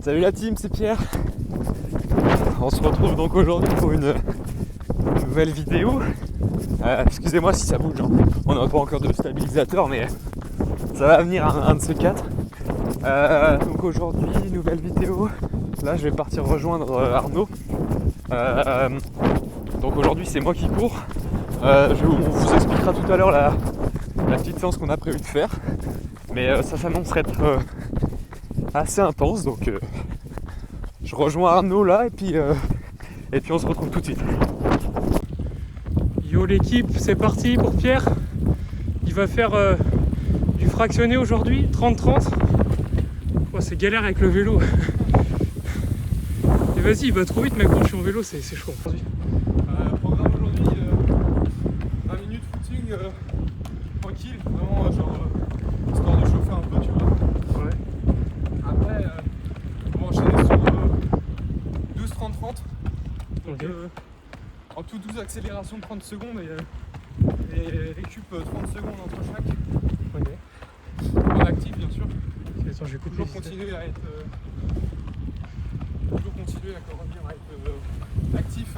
Salut la team, c'est Pierre. On se retrouve donc aujourd'hui pour une nouvelle vidéo. Excusez-moi si ça bouge, hein. On n'a pas encore de stabilisateur, mais ça va venir un de ces quatre. Donc aujourd'hui, nouvelle vidéo. Là, je vais partir rejoindre Arnaud. Donc aujourd'hui, c'est moi qui cours. On vous expliquera tout à l'heure la petite séance qu'on a prévu de faire. Mais ça s'annonce être assez intense, donc je rejoins Arnaud là et puis on se retrouve tout de suite. Yo l'équipe, c'est parti pour Pierre. Il va faire du fractionné aujourd'hui, 30-30. Oh, c'est galère avec le vélo. Et vas-y, il va trop vite, mais quand je suis en vélo, c'est chaud aujourd'hui. Programme aujourd'hui, 20 minutes footing, tranquille, vraiment histoire de chauffer un peu, tu vois. Ouais. Après, on va enchaîner sur 12-30-30. Ok. En tout 12 accélérations de 30 secondes et récup 30 secondes entre chaque. Ok. En actif bien sûr. Attends, je vais couper. Toujours continuer à être actif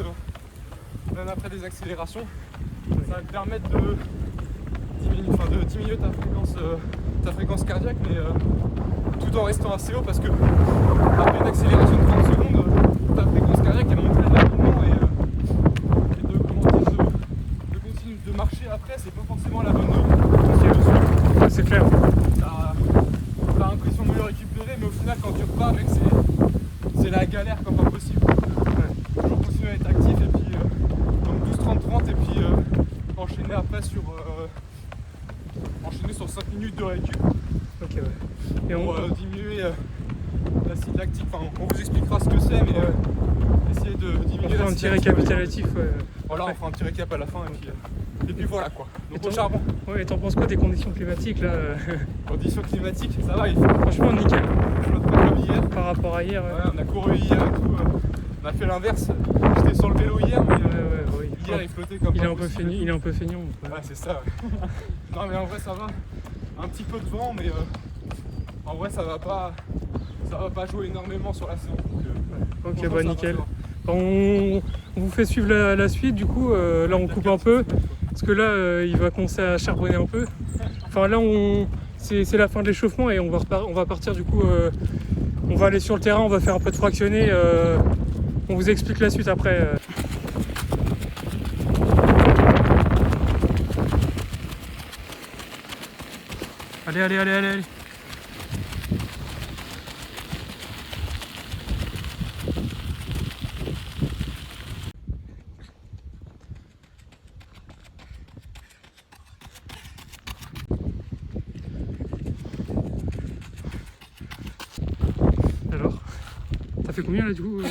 même après des accélérations. Ça va te permettre de diminuer ta fréquence cardiaque, mais tout en restant assez haut, parce que après une accélération de 30 secondes, ta fréquence cardiaque elle monte très rapidement et de continuer de marcher après, c'est pas forcément la bonne solution. Ouais, c'est clair. T'as l'impression de mieux récupérer, mais au final quand tu repars, mec, c'est la galère comme pas possible. Ouais. Toujours continuer à être actif et puis donc 12-30-30 et puis enchaîner après sur 5 minutes de récup. Ok, ouais. Et pour diminuer l'acide lactique. Enfin, on vous expliquera ce que c'est, mais essayer de diminuer l'acide lactique. On fera un petit récapitulatif. Voilà, on fera un petit récap à la fin et puis voilà quoi. Donc au charbon. Ouais, et t'en penses quoi des conditions climatiques là? Conditions climatiques, ça va, il fait Franchement nickel. flotte pas comme hier. Par rapport à hier. Ouais, on a couru hier et tout. On a fait l'inverse. J'étais sur le vélo hier, mais Ouais. hier il flottait comme Il pas est un peu possible. feignant. Il est un peu feignant. Ouais, c'est ça. Ouais. Non mais en vrai ça va. Un petit peu de vent, mais en vrai ça va pas jouer énormément sur la séance. Donc, Ok, bah nickel. On vous fait suivre la suite, du coup, là on coupe un peu, parce que là il va commencer à charbonner un peu. Enfin là c'est la fin de l'échauffement et on va partir du coup, on va aller sur le terrain, on va faire un peu de fractionné, on vous explique la suite après. Allez. Alors, t'as fait combien là du coup?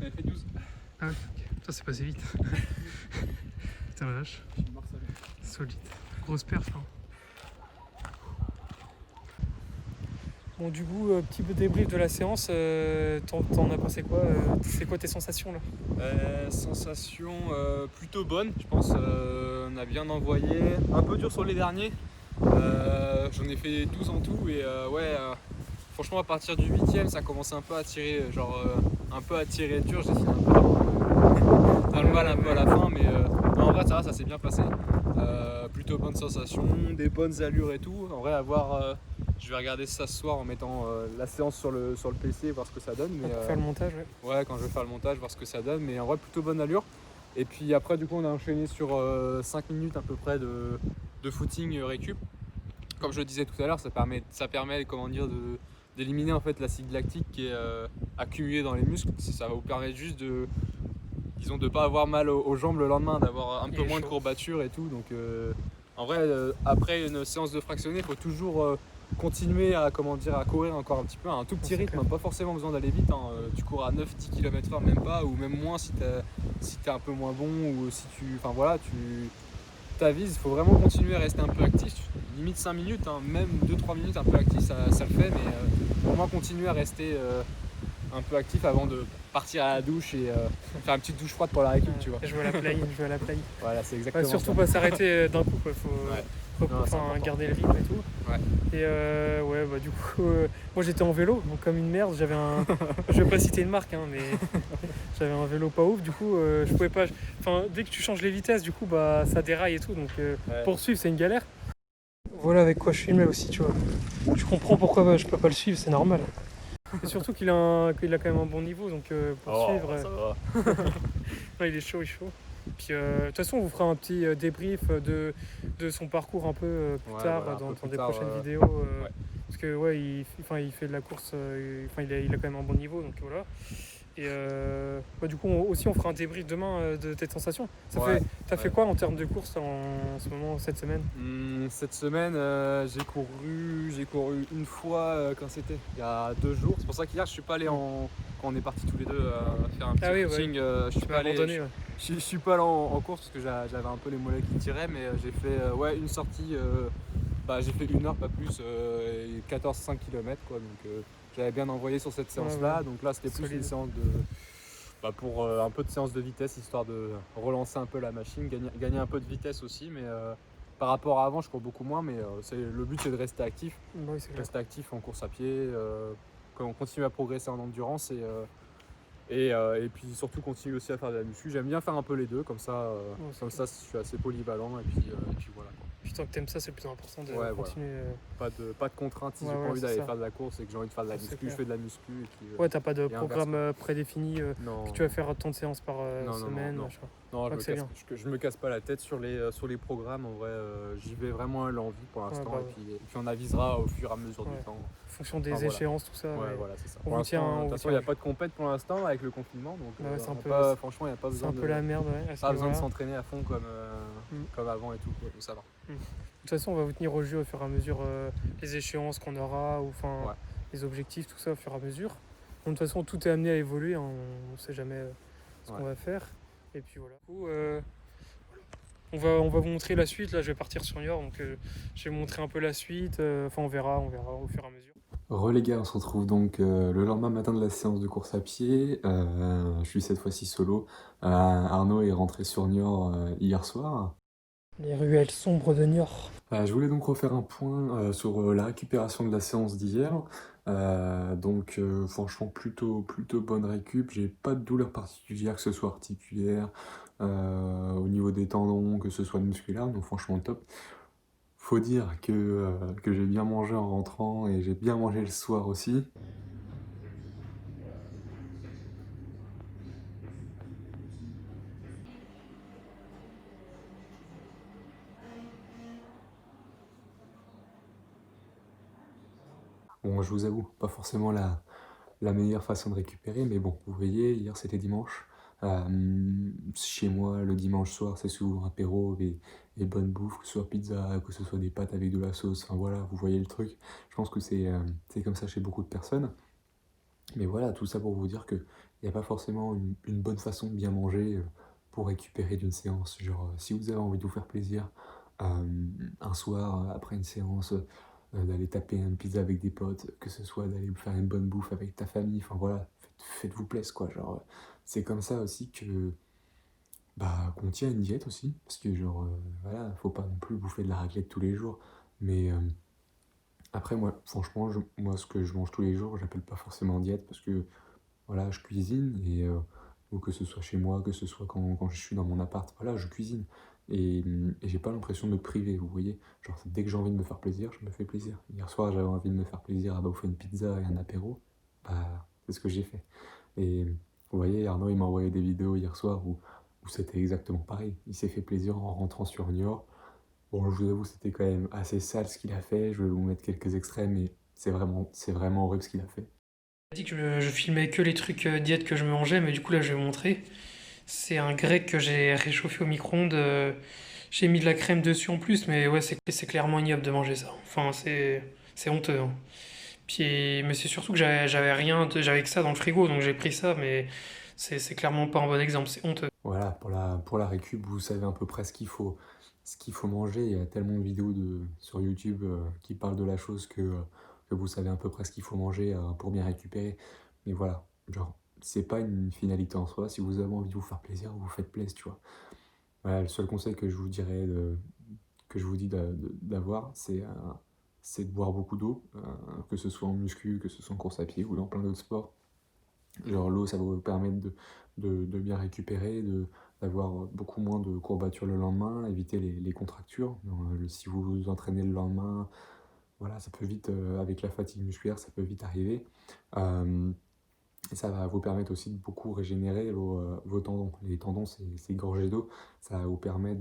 Elle fait 12. Ah ouais, ok. Ça c'est passé vite. Putain la vache. Solide. Grosse perf hein. Bon du coup, petit peu débrief de la séance, t'en as pensé quoi? C'est quoi tes sensations là? Sensation plutôt bonne, je pense. On a bien envoyé. Un peu dur sur les derniers. J'en ai fait 12 en tout et franchement à partir du 8ème ça commençait un peu à tirer, un peu à tirer dur. J'ai essayé un peu dans le mal un peu à la fin, mais en vrai ça s'est bien passé. Plutôt bonne sensation, des bonnes allures et tout. En vrai je vais regarder ça ce soir en mettant la séance sur le PC, voir ce que ça donne. Mais, Pour faire le montage, ouais, quand je vais faire le montage, voir ce que ça donne. Mais en vrai, plutôt bonne allure. Et puis après, du coup, on a enchaîné sur 5 minutes à peu près de footing récup. Comme je le disais tout à l'heure, ça permet d'éliminer en fait l'acide lactique qui est accumulé dans les muscles. Ça va vous permettre juste de ne pas avoir mal aux jambes le lendemain, d'avoir un peu moins de courbatures et tout. Donc en vrai, après une séance de fractionné, il faut toujours continuer à courir encore un petit peu à un tout petit rythme, pas forcément besoin d'aller vite, hein. Tu cours à 9-10 km/h même pas, ou même moins si t'es un peu moins bon, ou si t'avises. Il faut vraiment continuer à rester un peu actif, limite 5 minutes, hein, même 2-3 minutes un peu actif ça le fait, mais vraiment continuer à rester un peu actif avant de partir à la douche et faire une petite douche froide pour la récup, tu vois. Je veux la play. Voilà, c'est exactement surtout ça. pas s'arrêter d'un coup quoi. Non, c'est enfin important. garder le rythme et tout. Ouais. Et ouais, bah du coup, moi j'étais en vélo, donc comme une merde, j'avais un. Je vais pas citer une marque, hein, mais j'avais un vélo pas ouf, du coup, je pouvais pas. Enfin, dès que tu changes les vitesses, du coup, bah ça déraille et tout, donc Ouais. pour suivre, c'est une galère. Voilà avec quoi je filmais aussi, tu vois. Tu comprends pourquoi je peux pas le suivre, c'est normal. Et surtout qu'il a quand même un bon niveau, donc pour suivre. Ça va. Non, il est chaud, il est chaud. Puis de toute façon, on vous fera un petit débrief de son parcours un peu plus Ouais, tard voilà, un dans peu plus des tard, prochaines vidéos. ouais. Parce que ouais, il fait de la course, il a quand même un bon niveau, donc voilà. Et bah, du coup, aussi, on fera un débrief demain de tes sensations. Ouais, T'as fait quoi en termes de course en ce moment, cette semaine? Cette semaine, j'ai couru une fois quand c'était il y a 2 jours. C'est pour ça qu'hier je suis pas allé quand on est partis tous les deux faire un petit Ah oui, footing. Je suis Tu pas m'as allé, abandonné, ouais. je suis pas allé en course parce que j'avais un peu les mollets qui tiraient, mais j'ai fait ouais une sortie. J'ai fait 1 heure pas plus, et 14-5 km quoi. Donc j'avais bien envoyé sur cette séance-là. Ouais. Donc là c'était plus Solide. une séance pour un peu de séance de vitesse, histoire de relancer un peu la machine, gagner un peu de vitesse aussi. Mais par rapport à avant, je cours beaucoup moins. Mais le but, c'est de rester actif. Oui, c'est clair. Rester actif en course à pied, qu'on continue à progresser en endurance. Et puis surtout continuer aussi à faire de la muscu. J'aime bien faire un peu les deux, comme ça, je suis assez polyvalent. Et puis voilà, quoi. Puis tant que t'aimes ça, c'est le plus important de Ouais, continuer. Pas de contraintes. Si Ouais, j'ai pas voilà, envie c'est d'aller ça. faire de la course et que j'ai envie de faire de la Ouais, c'est muscu, clair. je fais de la muscu. Et puis, Ouais, t'as pas de et inverse, programme quoi. prédéfini Non. que tu vas faire tant de séances par Non, semaine, non. machin. Non, c'est bien. je me casse pas la tête sur les programmes. En vrai, j'y vais vraiment à l'envie pour l'instant. Ouais. Et puis on avisera au fur et à mesure du temps. En fonction des Voilà. échéances, tout ça. Ouais, voilà, c'est ça. On Pour vous tient. l'instant, de on toute vous façon, tient il n'y à a pas de compète pour l'instant avec le confinement. Donc, Bah ouais, c'est un peu- franchement, il n'y a pas C'est besoin un peu la merde, ouais. À ce pas besoin de niveau-là. s'entraîner à fond comme avant et tout. Quoi, donc ça va. De toute façon, on va vous tenir au jus au fur et à mesure les échéances qu'on aura, ou enfin Ouais. les objectifs, tout ça au fur et à mesure. Donc, de toute façon, tout est amené à évoluer, hein, on ne sait jamais ce qu'on va faire. Et puis voilà. Du coup, on va vous montrer la suite. Là, je vais partir sur Niort, donc je vais vous montrer un peu la suite. Enfin, on verra au fur et à mesure. Les gars, on se retrouve donc le lendemain matin de la séance de course à pied. Je suis cette fois-ci solo. Arnaud est rentré sur Niort hier soir. Les ruelles sombres de Niort. Je voulais donc refaire un point sur la récupération de la séance d'hier. Franchement, plutôt bonne récup. J'ai pas de douleur particulière, que ce soit articulaire, au niveau des tendons, que ce soit musculaire. Donc franchement, top. Faut dire que j'ai bien mangé en rentrant et j'ai bien mangé le soir aussi. Bon, je vous avoue, pas forcément la meilleure façon de récupérer, mais bon, vous voyez, hier c'était dimanche. Chez moi, le dimanche soir, c'est souvent apéro et bonne bouffe, que ce soit pizza, que ce soit des pâtes avec de la sauce, enfin voilà, vous voyez le truc. Je pense que c'est comme ça chez beaucoup de personnes. Mais voilà, tout ça pour vous dire qu'il n'y a pas forcément une bonne façon de bien manger pour récupérer d'une séance. Genre, si vous avez envie de vous faire plaisir, un soir, après une séance, d'aller taper une pizza avec des potes, que ce soit d'aller faire une bonne bouffe avec ta famille, enfin voilà, faites-vous plaisir quoi. Genre, c'est comme ça aussi que qu'on tient une diète aussi, parce que genre, voilà, faut pas non plus bouffer de la raclette tous les jours. Mais après, moi, franchement, moi, ce que je mange tous les jours, j'appelle pas forcément diète, parce que voilà, je cuisine, ou que ce soit chez moi, que ce soit quand je suis dans mon appart, voilà, je cuisine. Et j'ai pas l'impression de me priver, vous voyez. Genre, dès que j'ai envie de me faire plaisir, je me fais plaisir. Hier soir, j'avais envie de me faire plaisir à bouffer une pizza et un apéro. C'est ce que j'ai fait. Et vous voyez, Arnaud, il m'a envoyé des vidéos hier soir où c'était exactement pareil. Il s'est fait plaisir en rentrant sur Niort. Bon, je vous avoue, c'était quand même assez sale ce qu'il a fait. Je vais vous mettre quelques extraits, mais c'est vraiment horrible ce qu'il a fait. J'ai dit que je filmais que les trucs diète que je mangeais, mais du coup là je vais vous montrer. C'est un grec que j'ai réchauffé au micro-ondes. J'ai mis de la crème dessus en plus, mais ouais, c'est clairement ignoble de manger ça. Enfin, c'est honteux, hein. Puis, mais c'est surtout que j'avais que ça dans le frigo, donc j'ai pris ça, mais c'est clairement pas un bon exemple, c'est honteux. Voilà, pour la récup, vous savez à peu près ce qu'il faut manger. Il y a tellement de vidéos sur YouTube qui parlent de la chose que vous savez à peu près ce qu'il faut manger pour bien récupérer. Mais voilà, genre, c'est pas une finalité en soi. Si vous avez envie de vous faire plaisir, vous faites plaisir, tu vois. Voilà, le seul conseil que je vous dirais que je vous dis d'avoir, c'est de boire beaucoup d'eau, que ce soit en muscu, que ce soit en course à pied ou dans plein d'autres sports. Genre l'eau, ça va vous permettre de bien récupérer, d'avoir beaucoup moins de courbatures le lendemain, éviter les contractures. Si vous vous entraînez le lendemain, voilà, ça peut vite, avec la fatigue musculaire, ça peut vite arriver. Et ça va vous permettre aussi de beaucoup régénérer vos tendons. Les tendons, c'est gorgé d'eau. Ça va vous permettre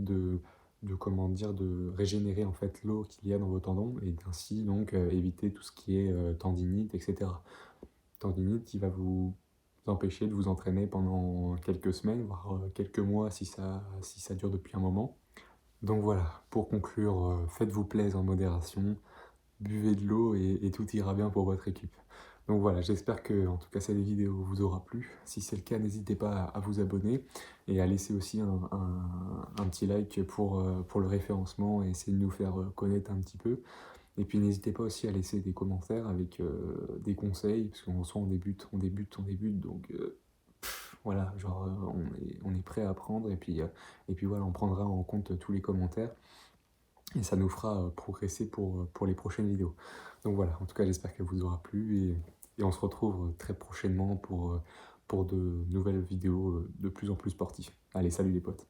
comment dire, de régénérer en fait l'eau qu'il y a dans vos tendons et ainsi donc éviter tout ce qui est tendinite, etc. Tendinite qui va vous empêcher de vous entraîner pendant quelques semaines, voire quelques mois si ça dure depuis un moment. Donc voilà, pour conclure, faites-vous plaisir en modération, buvez de l'eau et tout ira bien pour votre équipe. Donc voilà, j'espère que en tout cas cette vidéo vous aura plu. Si c'est le cas, n'hésitez pas à vous abonner et à laisser aussi un petit like pour le référencement et essayer de nous faire connaître un petit peu. Et puis n'hésitez pas aussi à laisser des commentaires avec des conseils, parce qu'en soi on débute, donc voilà, genre on est prêt à apprendre, et puis voilà, on prendra en compte tous les commentaires, et ça nous fera progresser pour les prochaines vidéos. Donc voilà, en tout cas j'espère qu'elle vous aura plu, et on se retrouve très prochainement pour de nouvelles vidéos de plus en plus sportives. Allez, salut les potes!